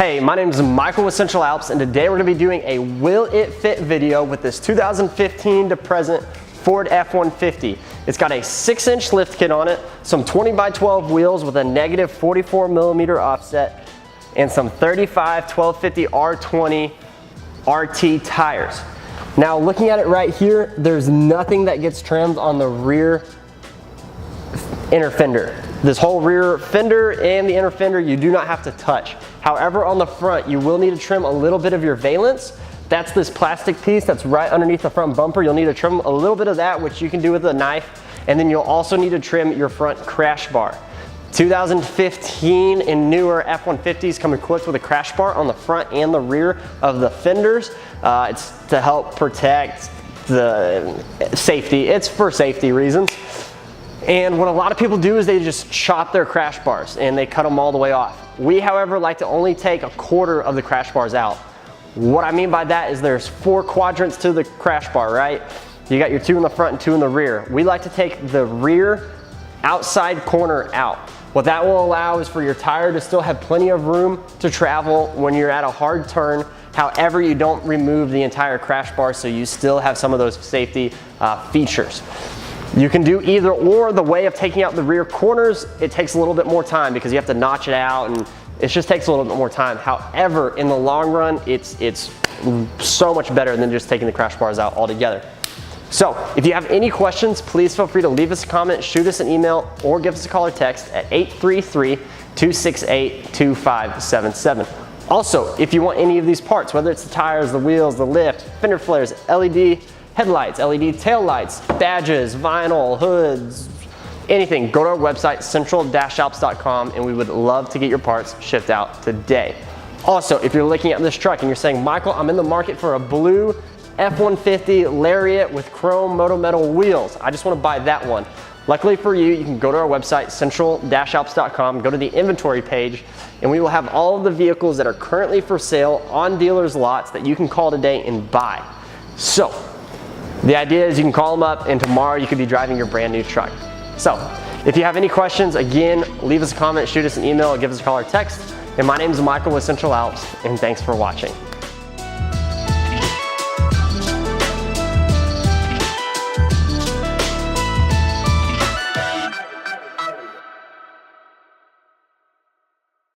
Hey, my name is Michael with Central Alps, and today we're going to be doing a Will It Fit video with this 2015 to present Ford F-150. It's got a 6-inch lift kit on it, some 20x12 wheels with a negative 44mm offset, and some 35 1250 R20 RT tires. Now looking at it right here, there's nothing that gets trimmed on the rear inner fender. This whole rear fender and the inner fender you do not have to touch. However, on the front you will need to trim a little bit of your valance. That's this plastic piece that's right underneath the front bumper. You'll need to trim a little bit of that, which you can do with a knife, and then you'll also need to trim your front crash bar. 2015 and newer F-150s come equipped with a crash bar on the front and the rear of the fenders. It's to help protect the safety. It's for safety reasons. And what a lot of people do is they just chop their crash bars and they cut them all the way off. We, however, like to only take a quarter of the crash bars out. What I mean by that is there's 4 quadrants to the crash bar, right? You got your 2 in the front and 2 in the rear. We like to take the rear outside corner out. What that will allow is for your tire to still have plenty of room to travel when you're at a hard turn. However, you don't remove the entire crash bar, so you still have some of those safety features. You can do either or. The way of taking out the rear corners, it takes a little bit more time because you have to notch it out, and it just takes a little bit more time. However, in the long run, it's so much better than just taking the crash bars out altogether. So if you have any questions, please feel free to leave us a comment, shoot us an email, or give us a call or text at 833-268-2577. Also, if you want any of these parts, whether it's the tires, the wheels, the lift, fender flares, LED headlights, LED tail lights, badges, vinyl, hoods, anything, go to our website, central-alps.com, and we would love to get your parts shipped out today. Also, if you're looking at this truck and you're saying, Michael, I'm in the market for a blue F-150 Lariat with chrome moto metal wheels. I just want to buy that one. Luckily for you, you can go to our website, central-alps.com, go to the inventory page, and we will have all of the vehicles that are currently for sale on dealers' lots that you can call today and buy. So, the idea is you can call them up and tomorrow you could be driving your brand new truck. So, if you have any questions, again, leave us a comment, shoot us an email, or give us a call or text. And my name is Michael with Central Alps, and thanks for watching.